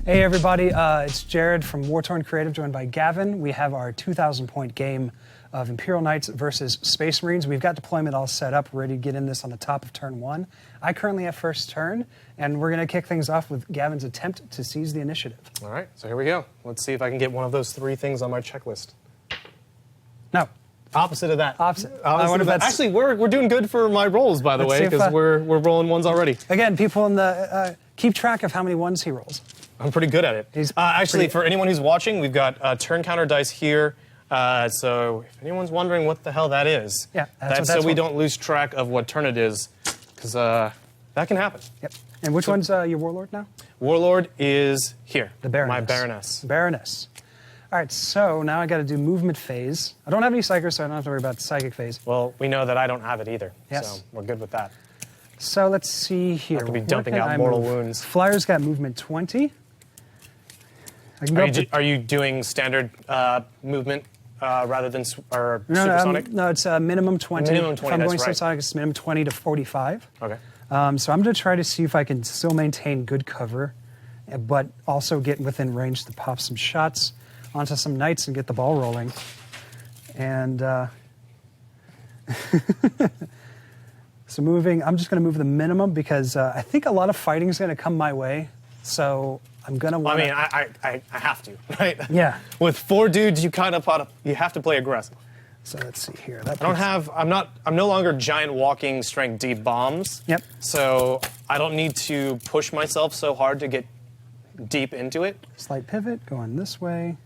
Hey everybody, it's Jared from War Torn Creative, joined by Gavin. We have our 2,000 point game of Imperial Knights versus Space Marines. We've got deployment all set up, ready to get in this on the top of turn 1. I currently have first turn, and we're going to kick things off with Gavin's attempt to seize the initiative. All right, so here we go. Let's see if I can get one of those 3 things on my checklist. No. Opposite of that. Opposite. I wonder if that's... Actually, we're doing good for my rolls, by the way, because we're rolling ones already. Again, people in the keep track of how many ones he rolls. I'm pretty good at it. Actually, for anyone who's watching, we've got turn counter dice here. So if anyone's wondering what the hell that is, that's so we don't lose track of what turn it is, because that can happen. Yep. And which one's your Warlord now? Warlord is here. The Baroness. My Baroness. Baroness. All right, so now I got to do movement phase. I don't have any psychers, so I don't have to worry about psychic phase. Well, we know that I don't have it either, yes. So we're good with that. So let's see here. I could be dumping out mortal wounds. Flyer's got movement 20. I can go are you doing standard movement rather than supersonic? No, it's minimum 20. Minimum 20, if I'm going that's right. supersonic, it's minimum 20 to 45. Okay. So I'm going to try to see if I can still maintain good cover, but also get within range to pop some shots onto some knights and get the ball rolling. And so moving, I'm just going to move the minimum because I think a lot of fighting is going to come my way. So I'm going to want to... I mean, I have to, right? Yeah. With 4 dudes, you have to play aggressive. So let's see here. I'm no longer giant walking strength D bombs. Yep. So I don't need to push myself so hard to get deep into it. Slight pivot, going this way.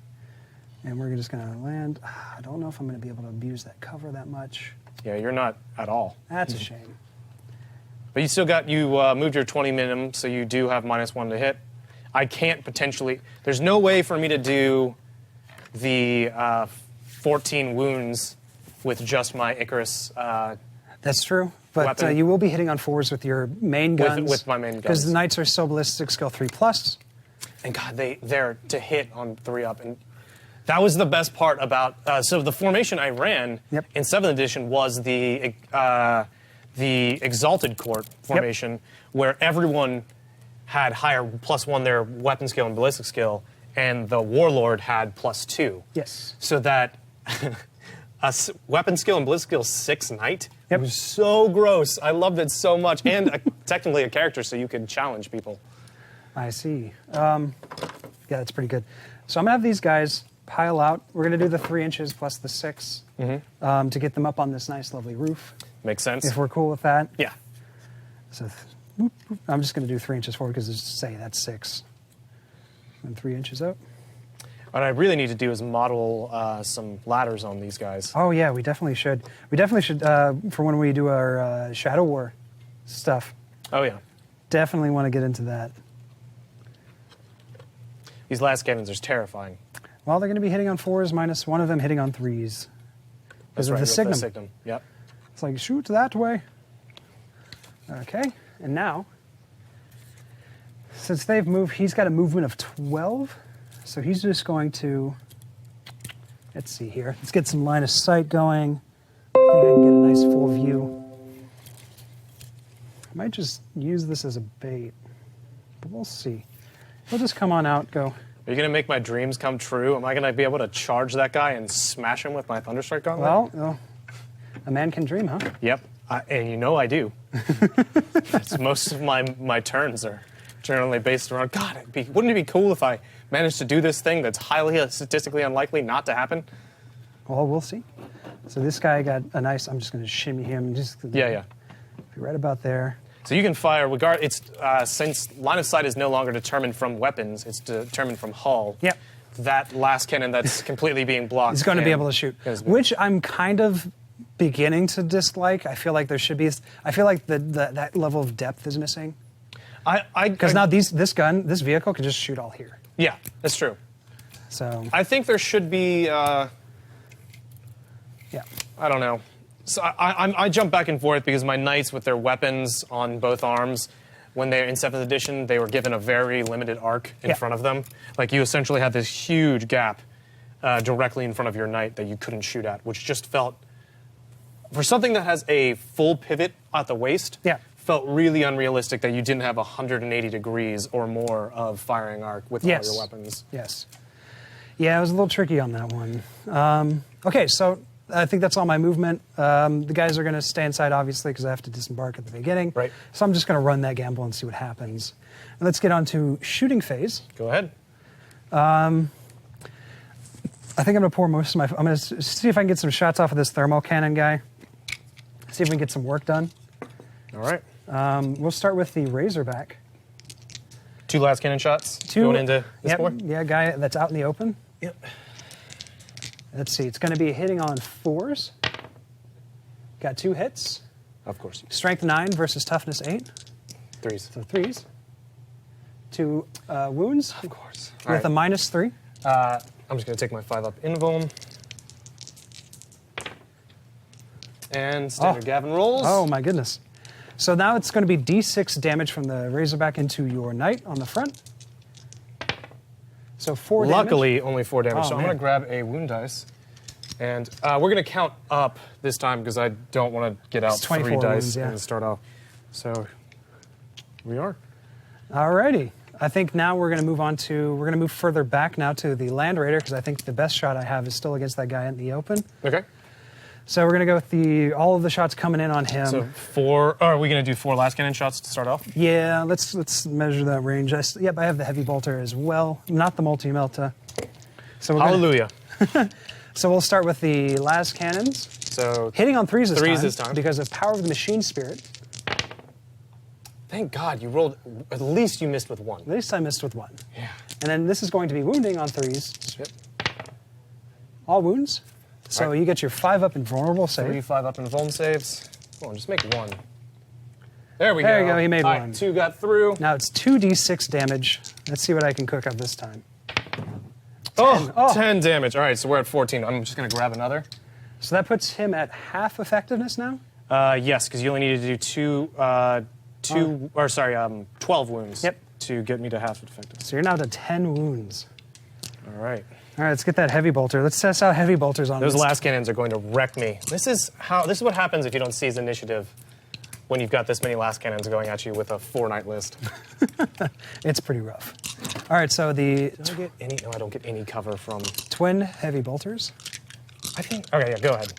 And we're just going to land. I don't know if I'm going to be able to abuse that cover that much. Yeah, you're not at all. That's a shame. But you still moved your 20 minimum, so you do have -1 to hit. I can't potentially, there's no way for me to do the 14 wounds with just my Icarus That's true, but weapon. You will be hitting on 4s with your main guns. With my main guns. Because the Knights are so ballistic, skill 3+. And God, they're to hit on 3 up. And that was the best part about, so the formation I ran in 7th edition was the Exalted Court formation, where everyone had higher +1 their weapon skill and ballistic skill, and the Warlord had +2. Yes. So that a weapon skill and ballistic skill 6 knight was so gross. I loved it so much, and technically a character, so you could challenge people. I see. Yeah, that's pretty good. So I'm gonna have these guys pile out. We're gonna do the 3 inches plus the 6 to get them up on this nice, lovely roof. Makes sense. If we're cool with that. Yeah. So I'm just going to do 3 inches forward because say that's 6. And 3 inches up. What I really need to do is model some ladders on these guys. Oh yeah, we definitely should. We definitely should for when we do our Shadow War stuff. Oh yeah. Definitely want to get into that. These last cannons are terrifying. Well, they're going to be hitting on 4s, -1 of them hitting on 3s. Because of the signum. Yep. It's like, shoot that way. Okay, and now, since they've moved, he's got a movement of 12, so he's just going to, let's see here, let's get some line of sight going. I think I can get a nice full view. I might just use this as a bait, but we'll see. He'll just come on out, go. Are you going to make my dreams come true? Am I going to be able to charge that guy and smash him with my Thunderstrike Gauntlet? Well, a man can dream, huh? Yep, and you know I do. Most of my turns are generally based around, God, wouldn't it be cool if I managed to do this thing that's highly statistically unlikely not to happen? Well, we'll see. So this guy got a nice, I'm just going to shimmy him. Yeah. Be right about there. So you can fire, since line of sight is no longer determined from weapons, it's determined from hull. Yep. That last cannon that's completely being blocked. He's going to be able to shoot, which I'm kind of beginning to dislike. I feel like there should be. I feel like that level of depth is missing. Because now this vehicle can just shoot all here. Yeah, that's true. So I think there should be. Yeah. I don't know. So I jump back and forth because my knights with their weapons on both arms, when they're in 7th edition, they were given a very limited arc in front of them. Like you essentially had this huge gap directly in front of your knight that you couldn't shoot at, which just felt, for something that has a full pivot at the waist, felt really unrealistic that you didn't have 180 degrees or more of firing arc with all your weapons. Yes. Yeah, it was a little tricky on that one. Okay, so I think that's all my movement. The guys are going to stay inside, obviously, because I have to disembark at the beginning. Right. So I'm just going to run that gamble and see what happens. And let's get on to shooting phase. Go ahead. I think I'm going to pour most of my... I'm going to see if I can get some shots off of this thermal cannon guy. See if we can get some work done. All right. We'll start with the Razorback. 2 last cannon shots going into this board? Yeah, guy that's out in the open. Yep. Let's see. It's going to be hitting on 4s. Got 2 hits. Of course. Strength 9 versus toughness 8. 3s. So 3s. 2 wounds. Of course. With a -3. I'm just going to take my 5-up invuln. And standard Gavin rolls. Oh, my goodness. So now it's going to be D6 damage from the Razorback into your Knight on the front. So 4 damage. Luckily, only 4 damage. Oh, so I'm going to grab a wound dice. And we're going to count up this time because I don't want to get out 3 dice wounds, and start off. So we are. Alrighty. I think now we're going to move on to, we're going to move further back now to the Land Raider because I think the best shot I have is still against that guy in the open. Okay. So we're going to go with all of the shots coming in on him. So 4, are we going to do 4 last cannon shots to start off? Yeah, let's measure that range. Yep, I have the heavy bolter as well, not the multi-melta. So Hallelujah. So we'll start with the las cannons. So Hitting on 3s this time. because of Power of the Machine Spirit. Thank God you rolled, at least you missed with 1. At least I missed with 1. Yeah. And then this is going to be wounding on 3s. Yep. All wounds. So you get your 5-up invulnerable save. 3 5-up invuln saves. Come on, just make 1. There we go. There you go, he made 1. 2 got through. Now it's 2d6 damage. Let's see what I can cook up this time. 10 damage. All right, so we're at 14. I'm just going to grab another. So that puts him at half effectiveness now? Yes, because you only need to do 12 wounds to get me to half effectiveness. So you're now to 10 wounds. All right. All right, let's get that heavy bolter. Let's test out heavy bolters on Those this. last cannons are going to wreck me. This is what happens if you don't seize initiative when you've got this many last cannons going at you with a 4-knight list. It's pretty rough. All right, so the Do I get any? No, I don't get any cover from twin heavy bolters. I think. Okay, yeah, go ahead.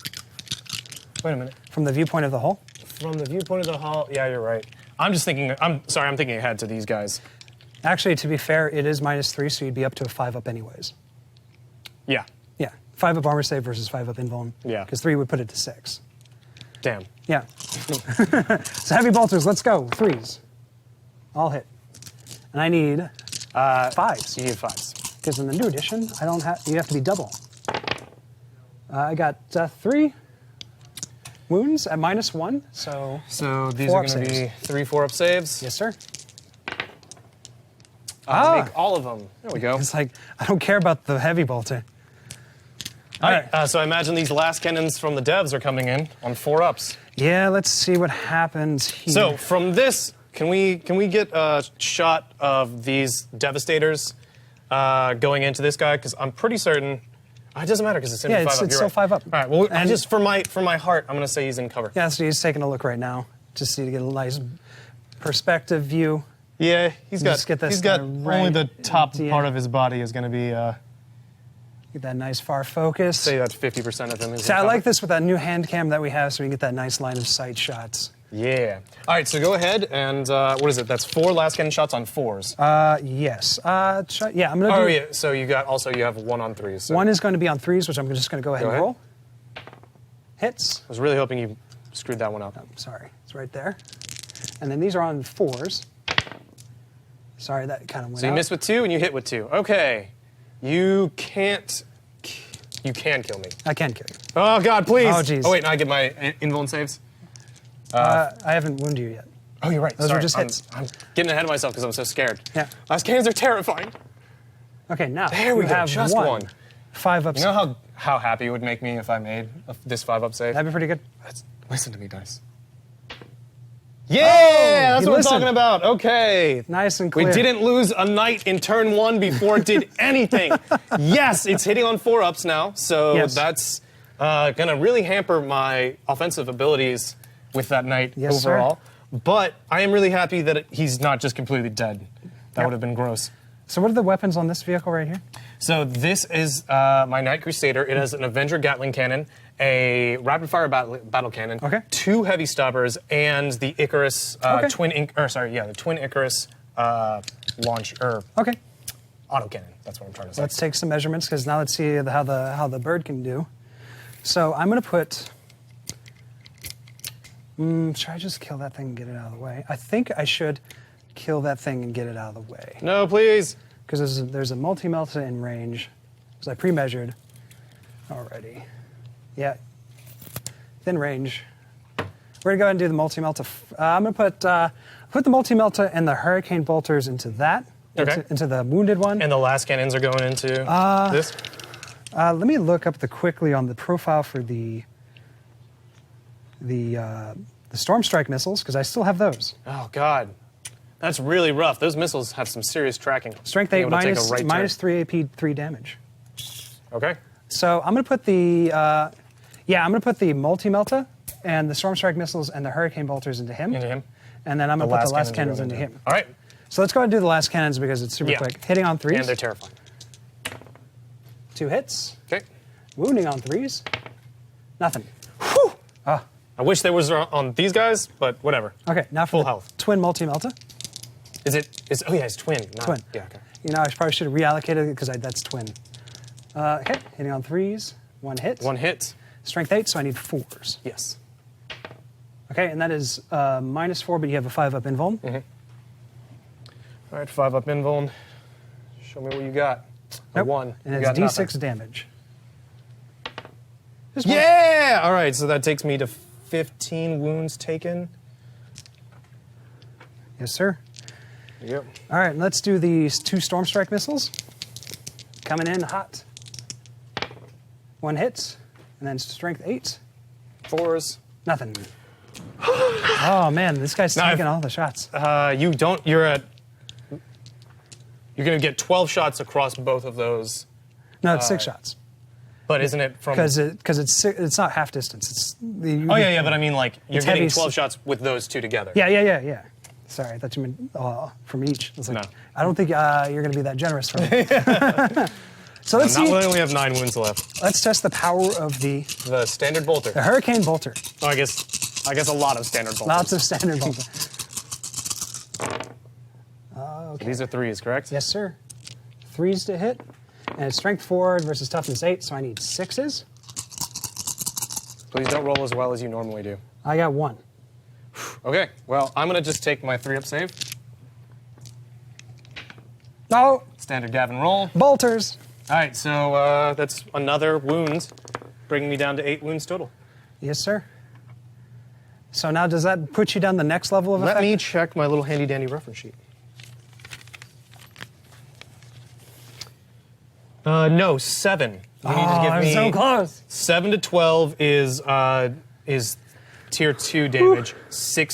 Wait a minute. From the viewpoint of the hull? From the viewpoint of the hull, yeah, you're right. I'm thinking ahead to these guys. Actually, to be fair, it is -3, so you'd be up to a 5-up anyways. Yeah. Yeah, 5-up armor save versus 5-up invuln. Yeah. Because 3 would put it to 6. Damn. Yeah. So heavy bolters, let's go. 3s. All hit. And I need 5s. You need 5s. Because in the new edition, I don't have. You have to be double. I got 3 wounds at -1, so. So these 4 are going to be 3 4-up saves. Yes, sir. Make all of them. There we go. It's like I don't care about the heavy bolter. All right. So I imagine these last cannons from the devs are coming in on 4-ups. Yeah, let's see what happens here. So from this, can we get a shot of these devastators going into this guy? Because I'm pretty certain. It doesn't matter because it's in 5-up. it's still 5-up. All right. Well, and just for my heart, I'm going to say he's in cover. Yeah, so he's taking a look right now, just to get a nice perspective view. Yeah, he's got right only the top at the part end. of his body is going to be. Get that nice far focus. Say that's 50% of him. See, I like this with that new hand cam that we have, so we can get that nice line of sight shots. Yeah. All right, so go ahead and what is it? That's 4 last cannon shots on 4s. Yes. Yeah, I'm gonna do. Oh yeah. So you have 1 on 3s. So. 1 is going to be on 3s, which I'm just going to go ahead and roll. Hits. I was really hoping you screwed that one up. Oh, sorry, it's right there. And then these are on 4s. Sorry, that kind of went So you out. miss with 2 and you hit with 2. Okay. You can kill me. I can kill you. Oh God, please. Oh jeez. Oh wait, now I get my invuln saves. I haven't wounded you yet. Oh, you're right. Those Sorry. are just hits. I'm getting ahead of myself because I'm so scared. Yeah. Last cannons are terrifying. Okay, now There we you go. have Just 1. 5-up. You know how happy it would make me if I made this 5-up save? That'd be pretty good. Listen to me, dice. Yeah, that's you what listened. I'm talking about. Okay. Nice and clear. We didn't lose a knight in turn 1 before it did anything. Yes, it's hitting on 4-ups now, so that's going to really hamper my offensive abilities with that knight overall. Sir. But I am really happy that he's not just completely dead. That would have been gross. So what are the weapons on this vehicle right here? So this is my Knight Crusader. It has an Avenger Gatling cannon, a rapid-fire battle cannon, 2 heavy stoppers, and the Icarus the twin Icarus launch autocannon. That's what I'm trying to say. Let's take some measurements because now let's see how the bird can do. So I'm going to put. Should I just kill that thing and get it out of the way? I think I should kill that thing and get it out of the way. No, please. Because there's a multi-melta in range, because I pre-measured already. Yeah, within range. We're gonna go ahead and do the multi-melta. I'm gonna put the multi-melta and the hurricane bolters into that, into the wounded one. And the last cannons are going into this? Let me look up quickly on the profile for the Storm Strike missiles, because I still have those. Oh, God. That's really rough. Those missiles have some serious tracking. Strength 8 minus 3 AP, 3 damage. Okay. So I'm going to put the, I'm going to put the multi-melta and the Storm Strike missiles and the Hurricane bolters into him. And then I'm going to put the last cannons into him. All right. So let's go ahead and do the last cannons because it's super quick. Hitting on 3s. And they're terrifying. 2 hits. Okay. Wounding on 3s. Nothing. Whew. I wish there was on these guys, but whatever. Okay, now for full health. Twin multi-melta. Oh yeah, it's twin. Twin. Yeah, okay. You know, I probably should have reallocated it because that's twin. Okay, hitting on 3s. 1 hit. 1 hit. Strength 8, so I need 4s. Yes. Okay, and that is -4, but you have a 5-up invuln. All right, 5-up invuln. Show me what you got. Nope. 1. And it's D6 damage. Yeah! All right, so that takes me to 15 wounds taken. Yes, sir. Yep. All right, let's do these 2 Storm Strike missiles. Coming in hot. 1 hit, and then strength 8. 4s. Nothing. Oh man, this guy's taking all the shots. You don't. You're going to get 12 shots across both of those. No, it's 6 shots. But isn't it from? Because it's not half distance. It's the. Oh yeah, but I mean like you're getting heavy 12 shots with those 2 together. Yeah. Sorry, I thought you meant from each. I was like, No. I don't think you're going to be that generous for me. So let's see. We only have 9 wounds left. Let's test the power of the standard bolter. The Hurricane bolter. Oh, I guess a lot of standard bolters. Lots of standard bolter. Okay. So these are 3s, correct? Yes, sir. 3s to hit, and it's strength 4 versus toughness 8, so I need 6s. Please don't roll as well as you normally do. I got 1. Okay, well, I'm going to just take my 3-up save. No! Standard Gavin roll. Bolters! All right, so that's another wound, bringing me down to 8 wounds total. Yes, sir. So now does that put you down the next level of effect? Let me check my little handy-dandy reference sheet. No, 7. You need to give me so close. 7 to 12 is tier 2 damage.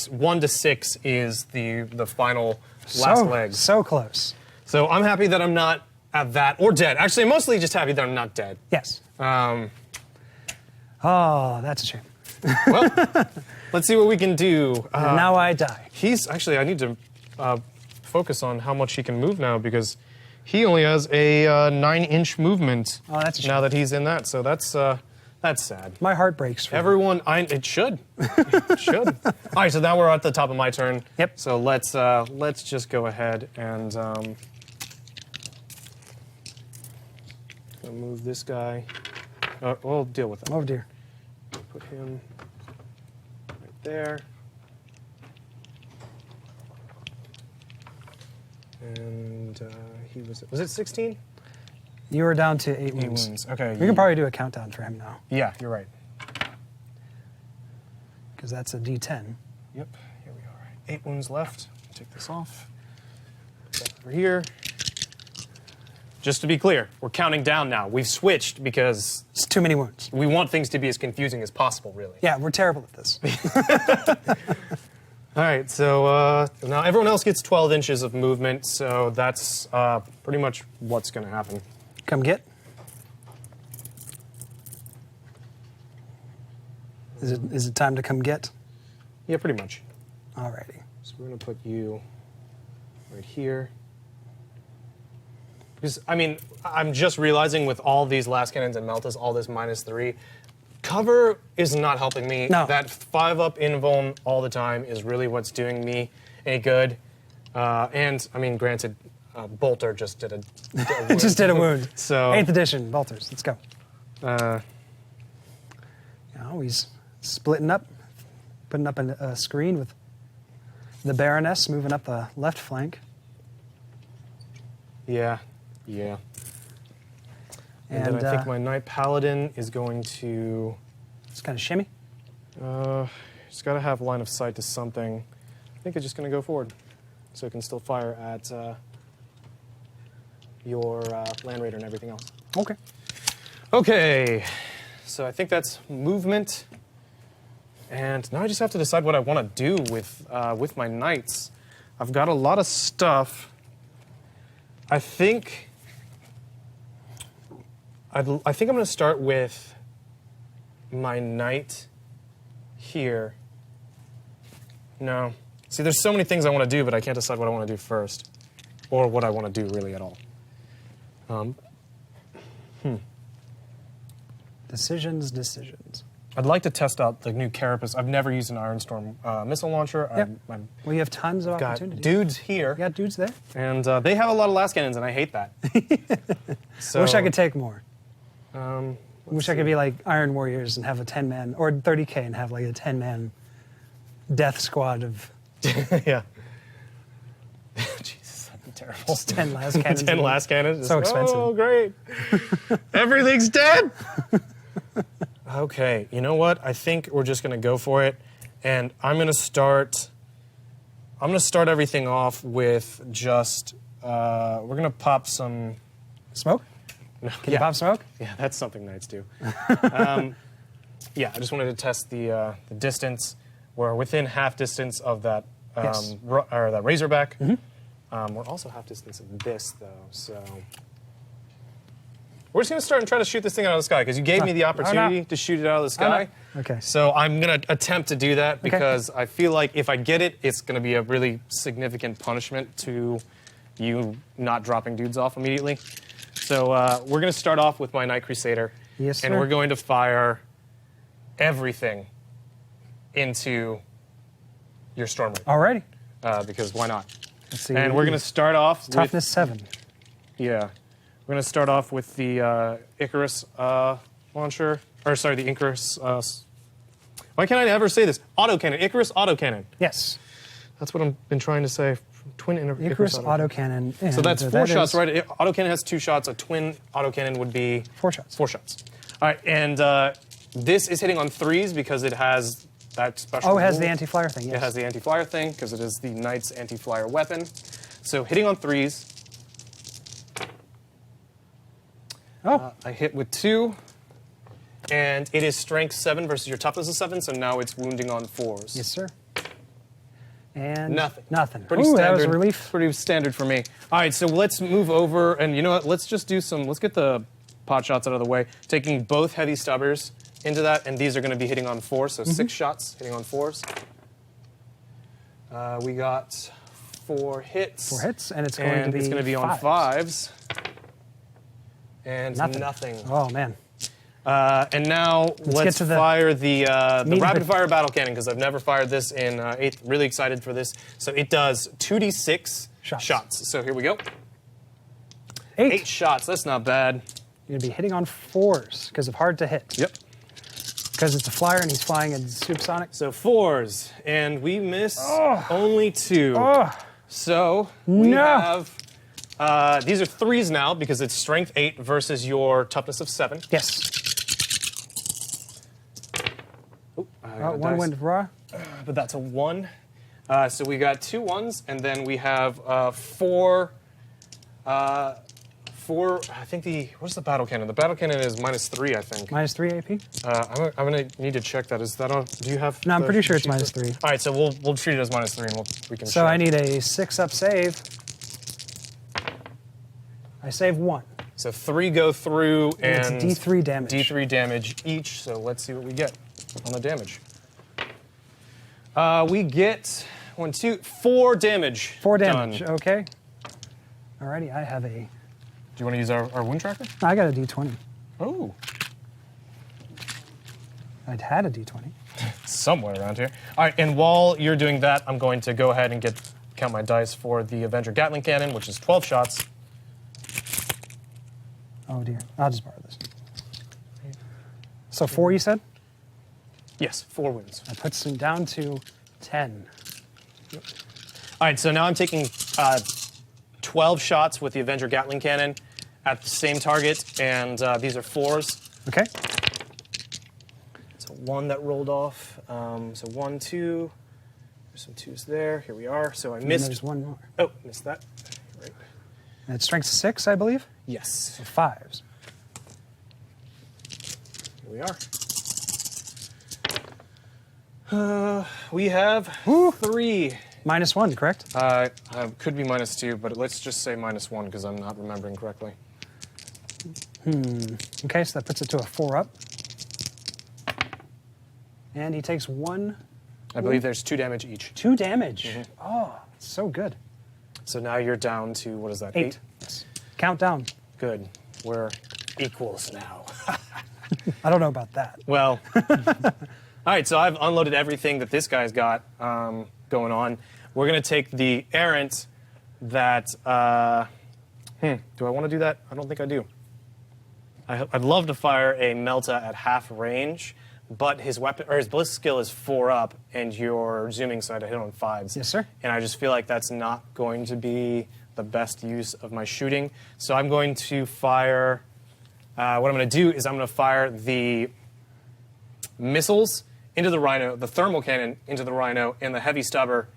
1 to 6 is the final last leg. So close. So I'm happy that I'm not at that or dead. Actually, I'm mostly just happy that I'm not dead. Yes. Oh, that's a shame. Well, let's see what we can do. And now I die. I need to focus on how much he can move now because he only has a 9-inch movement. Oh, that's a shame. Now that he's in that, so that's sad. My heart breaks for Everyone, it should. It should. All right, so now we're at the top of my turn. Yep. So let's just go ahead and move this guy. We'll deal with him. Oh, dear. Put him right there. And he was it 16? You were down to 8 wounds. 8 wounds. Okay. We can probably do a countdown for him now, Yeah, you're right. because that's a D10. Yep. Here we are. 8 wounds left. Take this off. Back over here. Just to be clear, we're counting down now. We've switched because It's too many wounds. we want things to be as confusing as possible, really. Yeah, we're terrible at this. All right, so now everyone else gets 12 inches of movement, so that's pretty much what's going to happen. Come get. Is it time to come get? Yeah, pretty much. Alrighty. So we're going to put you right here. Because, I mean, I'm just realizing with all these last cannons and Meltas, all this -3, cover is not helping me. No. That 5-up invuln all the time is really what's doing me any good. And, I mean, granted, Bolter just did a It wound. just did a wound. So 8th edition, Bolters. Let's go. Uh, He's splitting up, putting up a screen with the Baroness moving up the left flank. yeah. And then I think my Knight Paladin is going to... Just kind of shimmy. It's got to have line of sight to something. I think it's just going to go forward. So it can still fire at your Land Raider and everything else. Okay. Okay. So I think that's movement. And now I just have to decide what I want to do with my Knights. I've got a lot of stuff. I think I'm going to start with my Knight here. No. See, there's so many things I want to do, but I can't decide what I want to do first. Or what I want to do really at all. Decisions. I'd like to test out the new Carapace. I've never used an Ironstorm missile launcher. Yep. I'm Well, you have tons of got opportunities. dudes here. You got dudes there. And they have a lot of last cannons, and I hate that. So, I wish I could take more. Um, I wish I could be like Iron Warriors and have a 10-man, or 30K and have like a 10-man death squad of yeah. Jesus, that'd be terrible. just 10 last cannons. 10 last cannons. So expensive. Oh, great. Everything's dead. Okay, you know what? I think we're just going to go for it. And I'm going to start everything off with just, we're going to pop some... Smoke? No, Can you pop smoke? Yeah, that's something Knights do. Yeah, I just wanted to test the distance. We're within half distance of that, Yes. or that Razorback. We're also half distance of this, though, so... We're just going to start and try to shoot this thing out of the sky, because you gave me the opportunity to shoot it out of the sky. Okay. So I'm going to attempt to do that, because I feel like if I get it, it's going to be a really significant punishment to you not dropping dudes off immediately. So we're going to start off with my Knight Crusader. Yes, and sir. we're going to fire everything into your Storm Raid. Alrighty. Because why not? Let's see. And we're going to start off with... Toughness 7. Yeah. We're going to start off with the Icarus launcher. Or, sorry, the Icarus... why can't I ever say this? Autocannon. Icarus autocannon. Yes. That's what I've been trying to say. Twin Icarus autocannon. So that's 4 shots, right? Autocannon has 2 shots. A twin autocannon would be... 4 shots. 4 shots. All right, and this is hitting on 3s because it has that special... Oh, it has rule. the anti-flyer thing, yes. It has the anti-flyer thing because it is the Knight's anti-flyer weapon. So hitting on 3s. Oh. I hit with 2. And it is strength 7 versus your toughness of 7, so now it's wounding on 4s. Yes, sir. And Nothing. Nothing. Pretty Ooh, standard. that was a relief. Pretty standard for me. All right, so let's move over, and you know what? Let's just do some. Let's get the pot shots out of the way. Taking both heavy stubbers into that, and these are going to be hitting on 4, so 6 shots hitting on 4s. We got 4 hits. 4 hits, and it's going to be on 5s. And nothing. Oh man. And now let's fire the rapid fire battle cannon, because I've never fired this in 8th. Really excited for this. So it does 2d6 shots. So here we go. 8 shots. That's not bad. You're going to be hitting on 4s because of hard to hit. Yep. Because it's a flyer and he's flying in supersonic. So 4s, and we miss only 2. Oh. So we have. These are 3s now because it's strength 8 versus your toughness of 7. Yes. One wind raw. But that's a 1. So we got 2 1s, and then we have 4. 4. I think what's the battle cannon? The battle cannon is -3, I think. -3 AP. I'm gonna need to check that. Is that on? Do you have? No, I'm pretty sure it's -3. All right, so we'll treat it as -3, and we can. So I need a 6-up save. I save 1. So 3 go through, and it's D3 damage. D3 damage each. So let's see what we get on the damage. We 1, 2, 4 damage. 4 damage. Done. Okay. Alrighty, I have a. Do you want to use our wound tracker? I got a D20. Oh. I'd had a D20. Somewhere around here. All right, and while you're doing that, I'm going to go ahead and count my dice for the Avenger Gatling Cannon, which is 12 shots. Oh dear. I'll just borrow this. So 4, you said? Yes, 4 wounds. That puts me down to 10. All right, so now I'm taking 12 shots with the Avenger Gatling Cannon at the same target, and these are 4s. Okay. So 1 that rolled off. So 1, 2. There's some 2s there. Here we are. So I And missed. there's 1 more. Oh, missed that. Right. And it's strength 6, I believe? Yes. So 5s. Here we are. We have 3. -1, correct? Could be -2, but let's just say -1 because I'm not remembering correctly. Okay, so that puts it to a 4 up. And he takes 1. I believe there's 2 damage each. 2 damage. Oh, so good. So now you're down to, what is that, 8. Yes. Countdown. Good. We're equals now. I don't know about that. Well, all right, so I've unloaded everything that this guy's got going on. We're going to take the errant that, do I want to do that? I don't think I do. I'd love to fire a Melta at half range, but his weapon or his ballistic skill is 4 up, and you're zooming, so I had to hit on 5s. Yes, sir. And I just feel like that's not going to be the best use of my shooting. So I'm going to fire. What I'm going to do is I'm going to fire the missiles into the Rhino, the thermal cannon into the Rhino, and the heavy stubber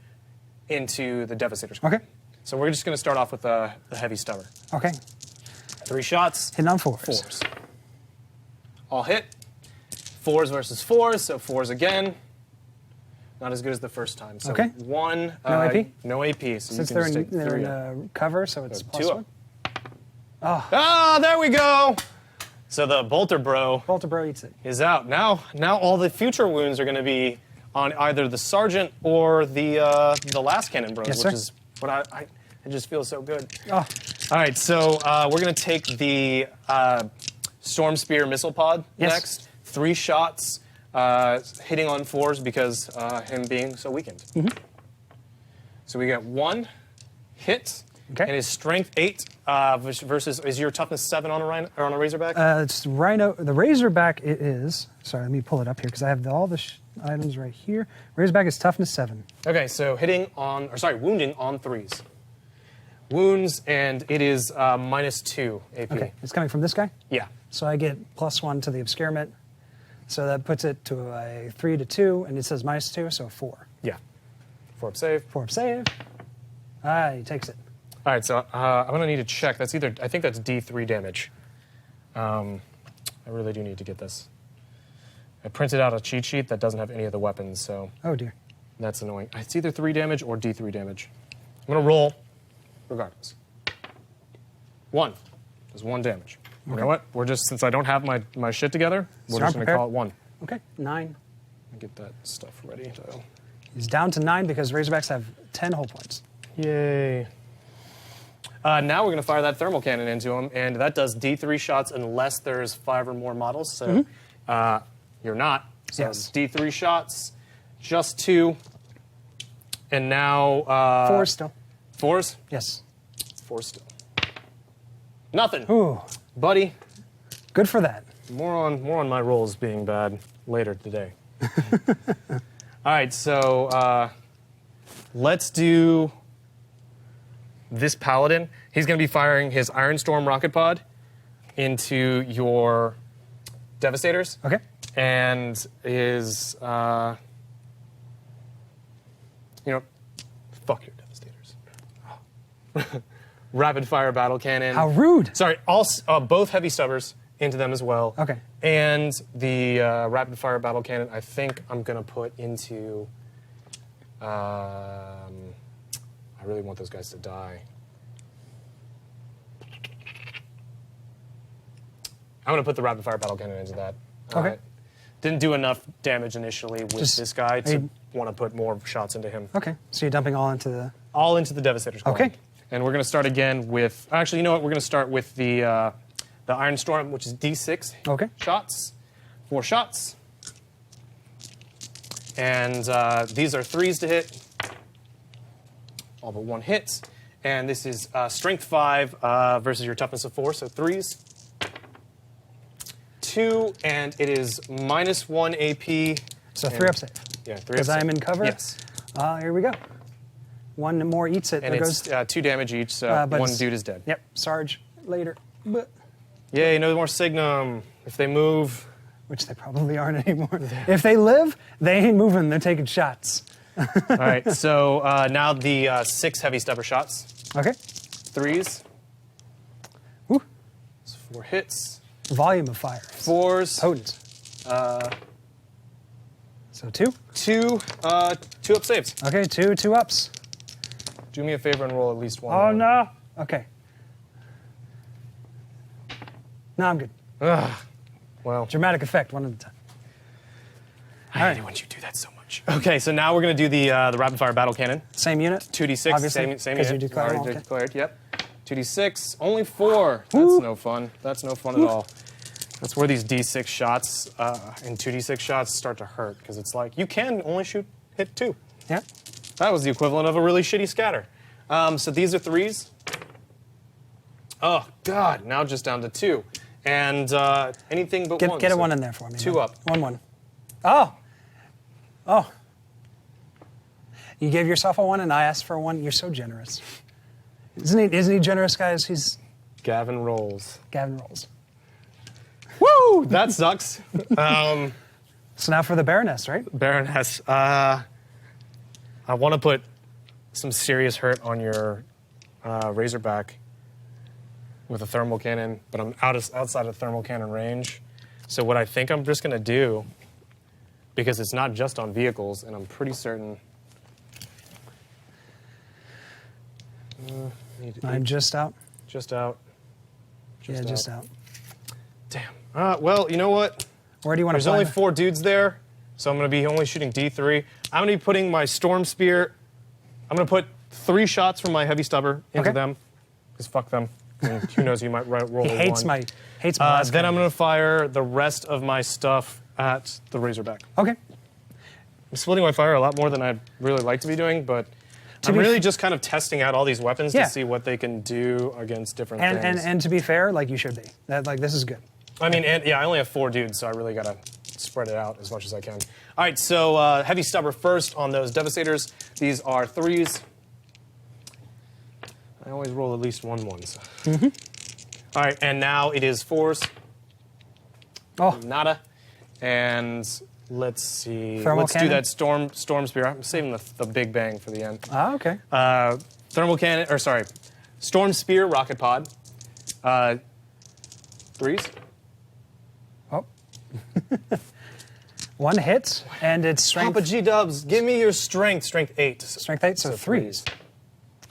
into the Devastator's. Okay. So we're just going to start off with the heavy stubber. Okay. 3 shots. Hitting on 4s. 4s. All hit. 4s versus 4s, so 4s again. Not as good as the first time. So Okay. 1. No AP? No AP. So Since you can they're just take in 3 up. cover, so it's So plus 2 1. up. Ah, there we go. So the Bolter Bro Bolter Bro eats it. is out. Now all the future wounds are going to be on either the Sergeant or the Last Cannon Bros, Yes, which sir. is what I it just feels so good. Oh, All right, so we're going to take the Storm Spear Missile Pod Yes. next. 3 shots, hitting on 4s because him being so weakened. So we get 1 hit, Okay. and his strength 8 versus, is your toughness 7 on a Rhino, or on a Razorback? it's Rhino. The Razorback it is. Sorry, let me pull it up here because I have all the items right here. Razorback is toughness 7. Okay, so wounding on 3s. Wounds, and it is -2 AP. Okay, it's coming from this guy. Yeah. So I get +1 to the obscurement. So that puts it to a 3 to 2, and it says -2, so 4. Yeah. 4 up save. 4 up save. Ah, he takes it. All right, so I'm going to need to check. I think that's D3 damage. I really do need to get this. I printed out a cheat sheet that doesn't have any of the weapons, so Oh dear. that's annoying. It's either 3 damage or D3 damage. I'm going to roll regardless. 1. Does 1 damage. You know what? Since I don't have my shit together, we're Start just going to call it prepared. 1. Okay, 9. Let me get that stuff ready. So. He's down to 9 because Razorbacks have 10 hull points. Yay. Now we're going to fire that thermal cannon into him, and that does D3 shots unless there's 5 or more models. So you're not. So Yes. D3 shots, just 2. And now... 4 still. 4s? Yes. 4 still. Nothing. Ooh, Buddy, good for that. more on my rolls being bad later today. All right, so let's do this Paladin. He's going to be firing his Iron Storm rocket pod into your Devastators. Okay. And his, fuck your Devastators. Rapid fire battle cannon. How rude. Sorry, both heavy stubbers into them as well. Okay. And the rapid fire battle cannon, I think I'm going to put into... I really want those guys to die. I'm going to put the rapid fire battle cannon into that. Okay. Didn't do enough damage initially with this guy to want to put more shots into him. Okay, so you're dumping all into the... All into the Devastator's Claw. Okay. And we're going to start again with... Actually, you know what? We're going to start with the Iron Storm, which is D6 shots. 4 shots. And these are 3s to hit. All but 1 hits. And this is Strength 5 versus your Toughness of 4, so 3s. 2, and it is -1 AP. So 3 up save. Yeah, 3 up Because I'm in cover? Yes. Here we go. 1 more eats it. And there it's goes. 2 damage each, so 1 dude is dead. Yep, Sarge later. But, Yay, no more Signum. If they move... which they probably aren't anymore. If they live, they ain't moving. They're taking shots. All right, so now the 6 heavy stubber shots. Okay. 3s. Woo. It's 4 hits. Volume of fire. 4s. Potent. So 2. 2 up saves. Okay, 2 ups. Do me a favor and roll at least 1. Oh, no. Okay. No, I'm good. Ugh. Well, Dramatic effect, 1 at a time. I hate it when you do that so much. Okay, so now we're going to do the rapid fire battle cannon. Same unit? 2d6, Obviously, same 'cause unit. you declared, Already okay. declared, yep. 2d6, only 4. That's no fun. That's no fun at all. That's where these d6 shots and 2d6 shots start to hurt, because it's like, you can only hit 2. Yeah. That was the equivalent of a really shitty scatter. So these are 3s. Oh, God, now just down to 2. And anything but 1. Get a so 1 in there for me. 2 up. 1. Oh. Oh. You gave yourself a 1 and I asked for a 1. You're so generous. Isn't he generous, guys? He's... Gavin rolls. Gavin rolls. Woo! That sucks. So now for the Baroness, right? Baroness, I want to put some serious hurt on your Razorback with a thermal cannon, but I'm outside of thermal cannon range. So what I think I'm just going to do, because it's not just on vehicles, and I'm pretty certain... I'm just out. Just out. Just out. Damn. Well, you know what? Where do you want to There's only 4 dudes there, so I'm going to be only shooting D3. I'm going to be putting my Storm Spear. I'm going to put 3 shots from my Heavy Stubber into them, because fuck them. And who knows, you might roll He a hates 1. my last Then I'm comment. going to fire the rest of my stuff at the Razorback. Okay. I'm splitting my fire a lot more than I'd really like to be doing, but I'm really just kind of testing out all these weapons to see what they can do against different things. And to be fair, like you should be. This is good. I mean, I only have 4 dudes, so I really got to spread it out as much as I can. All right, so Heavy Stubber first on those Devastators. These are 3s. I always roll at least 1 1. So. All right, and now it is 4s. Oh. Nada. And let's see. Thermal let's cannon? do that Storm Spear. I'm saving the big bang for the end. Ah, okay. Thermal cannon, or sorry, Storm Spear, Rocket Pod. 3s. Oh. 1 hit, and it's strength. Papa G Dubs, give me your strength. Strength 8. Strength 8, so 3s.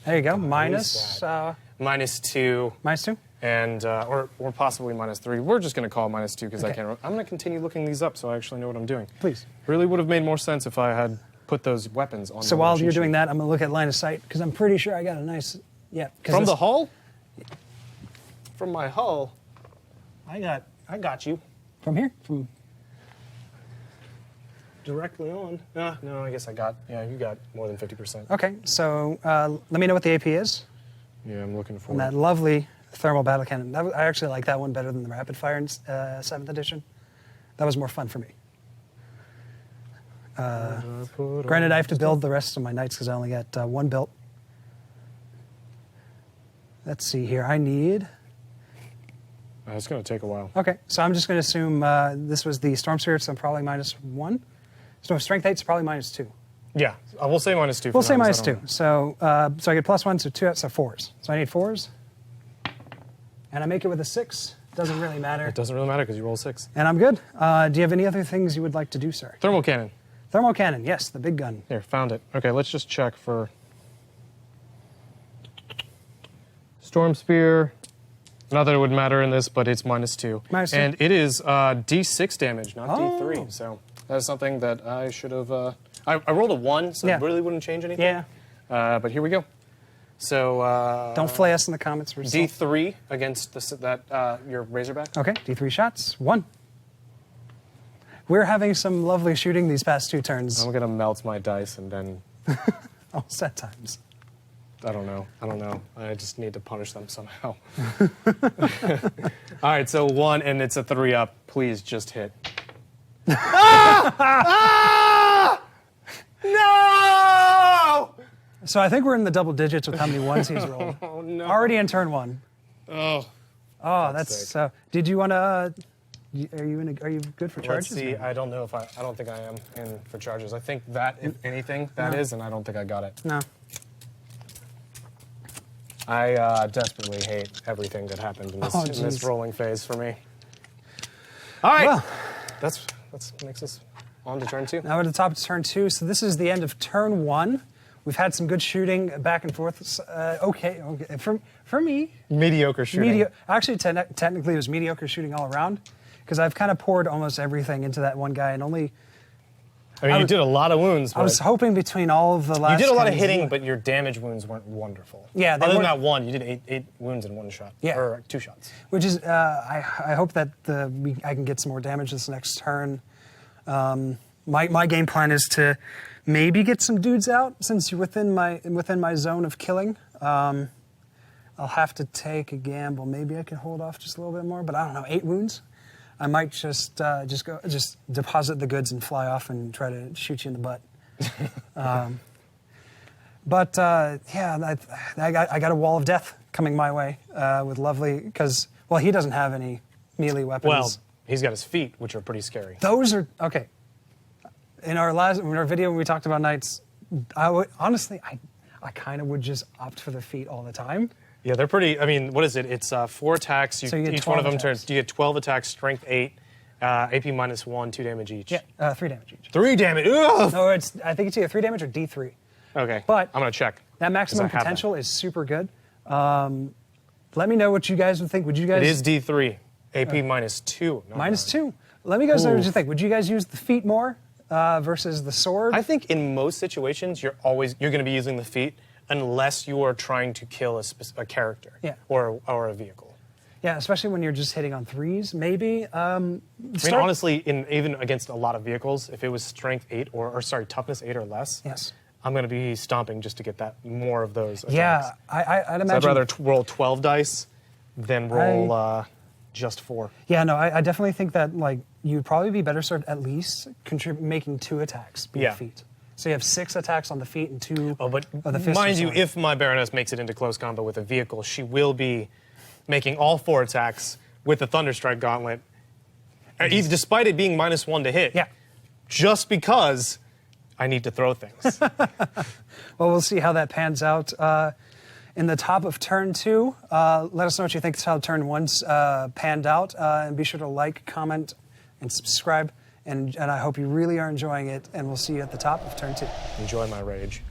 There you go. Minus. -2. -2. And or possibly -3. We're just going to call it -2 because I can't. I'm going to continue looking these up so I actually know what I'm doing. Please. Really would have made more sense if I had put those weapons on. So while you're doing that, I'm going to look at line of sight because I'm pretty sure I got a nice. Yeah. From the hull. From my hull. I got you. From here. From. Directly on. No, I guess I got. Yeah, you got more than 50%. Okay. So let me know what the AP is. Yeah, I'm looking for And that lovely thermal battle cannon. I actually like that one better than the rapid fire in 7th edition. That was more fun for me. Granted, I have to build the rest of my knights because I only got 1 built. Let's see here. I need... It's going to take a while. Okay, so I'm just going to assume this was the Storm Spirit, so probably -1. So Strength 8 is probably -2. Yeah, we'll say -2. We'll say -2. So I get +1, so 2, so 4s. So I need 4s. And I make it with a 6. Doesn't really matter. It doesn't really matter because you roll 6. And I'm good. Do you have any other things you would like to do, sir? Thermal cannon. Thermal cannon, yes, the big gun. Here, found it. Okay, let's just check for Storm Spear. Not that it would matter in this, but it's -2. -2. And it is D6 damage, not Oh. D3. So that's something that I should have I rolled a 1, so Yeah. it really wouldn't change anything. Yeah. But here we go. So Don't flay us in the comments. We're still- D3 against your Razorback. Okay, D3 shots. 1. We're having some lovely shooting these past 2 turns. I'm gonna melt my dice and then All set times. I don't know. I just need to punish them somehow. All right, so 1 and it's a 3 up. Please just hit. No! So I think we're in the double digits with how many ones he's rolled. Oh no! Already in turn 1. Oh. Oh, that's. Did you want to? Are you good for charges? Let's see. I don't know if I don't think I am in for charges. I think that, if anything, that is, and I don't think I got it. No. I desperately hate everything that happened in this rolling phase for me. All right. Well, That's makes us on to turn 2. now we're at the top of turn 2. So this is the end of turn 1. We've had some good shooting back and forth. Okay. For me, Mediocre shooting. Actually, technically, it was mediocre shooting all around because I've kind of poured almost everything into that one guy, and only. I mean, you did a lot of wounds. I was hoping between all of the last. You did a lot of turns- hitting, but your damage wounds weren't wonderful. Yeah, they Other than weren't- that 1, you did 8 wounds in 1 shot. Yeah. Or 2 shots. Which is, I hope that I can get some more damage this next turn. My game plan is to maybe get some dudes out since you're within my zone of killing. I'll have to take a gamble. Maybe I can hold off just a little bit more, but I don't know. 8 wounds. I might just deposit the goods and fly off and try to shoot you in the butt. Yeah, I got a wall of death coming my way with lovely because he doesn't have any melee weapons. Well, he's got his feet, which are pretty scary. Those are okay. In our video when we talked about knights, honestly I kind of would just opt for the feet all the time. Yeah, they're pretty. I mean, what is it? It's 4 attacks. So you get each one of 12 them attacks. turns. You get 12 attacks, strength 8, AP -1, 2 damage each. Yeah, 3 damage each. 3 damage. Ugh! No, I think it's either 3 damage or D3. Okay, But I'm gonna check. That maximum 'Cause I have that. potential is super good. Let me know what you guys would think. Would you guys? It is D3, AP -2. not -2. Let me guys know what you think. Would you guys use the feet more versus the sword? I think in most situations you're going to be using the feet unless you are trying to kill a character. Yeah. Or a vehicle. Yeah, especially when you're just hitting on 3s, maybe. I mean, honestly, even against a lot of vehicles, if it was strength 8 or toughness 8 or less, Yes. I'm going to be stomping just to get that more of those attacks. Yeah, I'd imagine. So I'd rather roll 12 dice than roll just 4. Yeah, no, I definitely think that you'd probably be better served at least making 2 attacks be Yeah. feet. So you have 6 attacks on the feet and 2 But of the fist. or mind you, something. if my Baroness makes it into close combat with a vehicle, she will be making all 4 attacks with the Thunderstrike Gauntlet, despite it being -1 to hit. Yeah. Just because I need to throw things. Well, we'll see how that pans out. In the top of turn 2, let us know what you think how turn 1's panned out. And be sure to like, comment, and subscribe. And I hope you really are enjoying it. And we'll see you at the top of turn 2. Enjoy my rage.